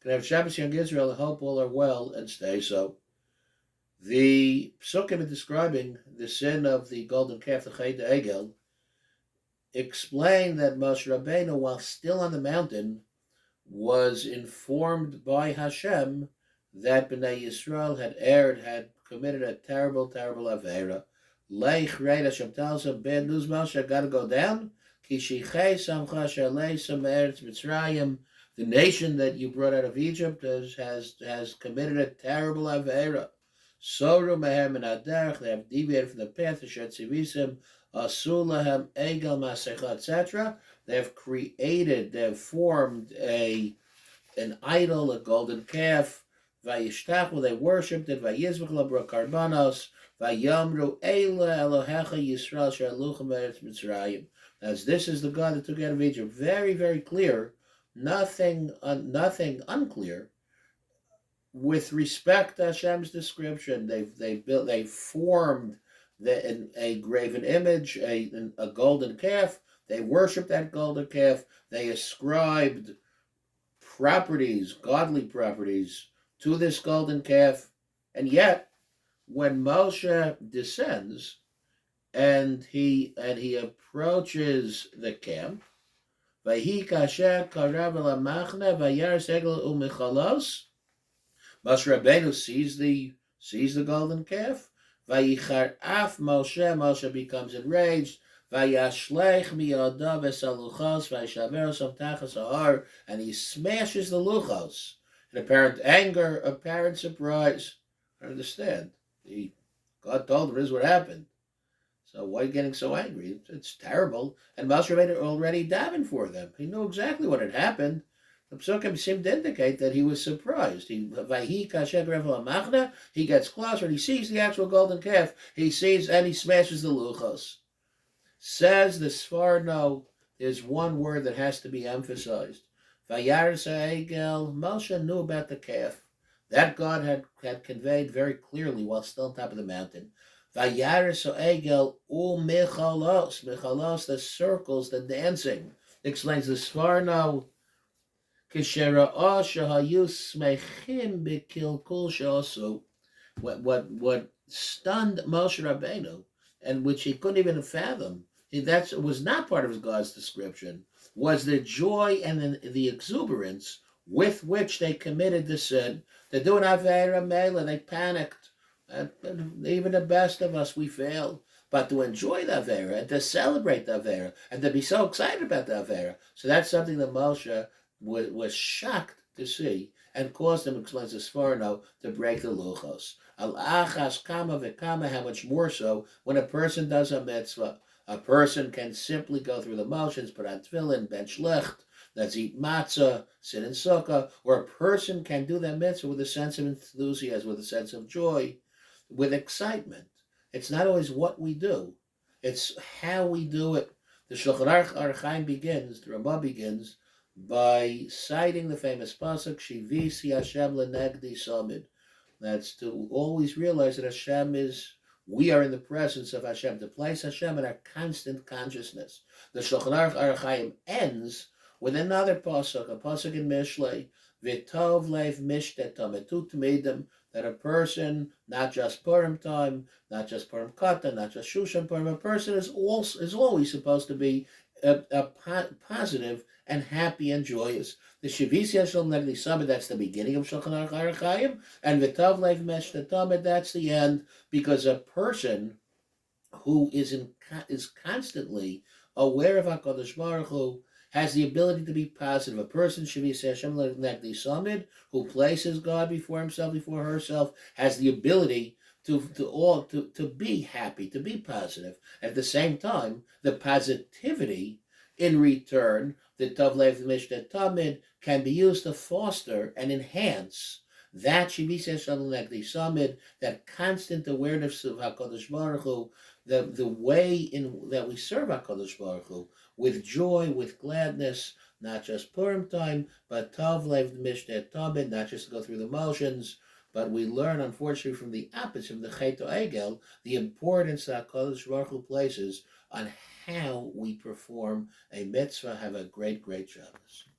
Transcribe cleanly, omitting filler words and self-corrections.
Can have Shabbos Young Israel. I hope all are well and stay so. The psukim are describing the sin of the golden calf, the Chet Egel, explain that Moshe Rabbeinu, while still on the mountain, was informed by Hashem that Bnei Yisrael had erred, had committed a terrible, terrible avera. Leich Reid Hashem tells him, bad news, Moshe, I got to go down. The nation that you brought out of Egypt has committed a terrible avera. Soru mehem and aderech, they have deviated from the path of Shetzivisim, Asulahem, Egel, Masecha, etc. They have formed an idol, a golden calf. Vayishtachu, they worshipped it. Vayizvach labra karbanos. Vayamru Eila Elohecha Yisrael Shaluchem Eretz Mitzrayim. As this is the God that took out of Egypt, very, very clear, nothing unclear. With respect to Hashem's description, they formed a graven image, a golden calf. They worshipped that golden calf. They ascribed properties, godly properties, to this golden calf. And yet, when Moshe descends and he approaches the camp, Vahi kasher karav lamachne vayar segel umichalos. Moshe Rabbeinu sees the golden calf. Vayichar af Moshe becomes enraged. Vayashlech miyadav esaluchos vayishaveros tachas ahar, and he smashes the luchos in apparent anger, apparent surprise. I understand. God told him this is what happened. So why are you getting so angry? It's terrible. And Moshe Rabbeinu already davened for them. He knew exactly what had happened. The psukim seemed to indicate that he was surprised. He gets closer and he sees the actual golden calf. He sees and he smashes the luchos. Says the Sforno, there's one word that has to be emphasized. Moshe knew about the calf. That God had conveyed very clearly while still on top of the mountain. Michalos, the circles, the dancing. Explains the Sforno. What stunned Moshe Rabbeinu, and which he couldn't even fathom, that was not part of God's description, was the joy and the exuberance with which they committed the sin. They're doing Avera Mela, they panicked. Even the best of us, we fail. But to enjoy the Avera, and to celebrate the Avera, and to be so excited about the Avera. So that's something that Moshe was shocked to see, and caused him, explains the Sforno, to break the luchos. Al achas kama v'kama, how much more so when a person does a mitzvah. A person can simply go through the motions, put on tefillin, bench licht, let's eat matzah, sit in sukkah, or a person can do that mitzvah with a sense of enthusiasm, with a sense of joy, with excitement. It's not always what we do, it's how we do it. The Shulchan Aruch Chaim begins, the Rabbi begins, by citing the famous pasuk, Shivisi Hashem lenegdi samid. That's to always realize that Hashem we are in the presence of Hashem, to place Hashem in our constant consciousness. The Shulchan Aruch Chaim ends with another pasuk, a pasuk in Mishlei, V'tov lev mishtet tamid tmidim, that a person, not just Purim time, not just Purim Katan, not just Shushan Purim, a person is always supposed to be a positive and happy and joyous. The Shavisi Hashem Negli Samid, that's the beginning of Shulchan Aruch Chaim, and V'tav Leiv Meshta Tamid, that's the end, because a person who is constantly aware of HaKadosh Baruch Hu has the ability to be positive. A person, Shavisi Hashem Negli Samid, who places God before himself, before herself, has the ability to be happy, to be positive. At the same time, the positivity in return, the Tov Lev Mishnet Tamid, can be used to foster and enhance that Shavisi Hashem Negli Samid, that constant awareness of HaKadosh Baruch Hu, the way that we serve HaKadosh Baruch Hu, with joy, with gladness, not just Purim time, but Tov Lev Mishnet Tamid, not just to go through the motions, but we learn, unfortunately, from the opposite, from the Chet Egel, the importance that HaKadosh Baruch Hu places on how we perform a mitzvah. Have a great, great Shabbos.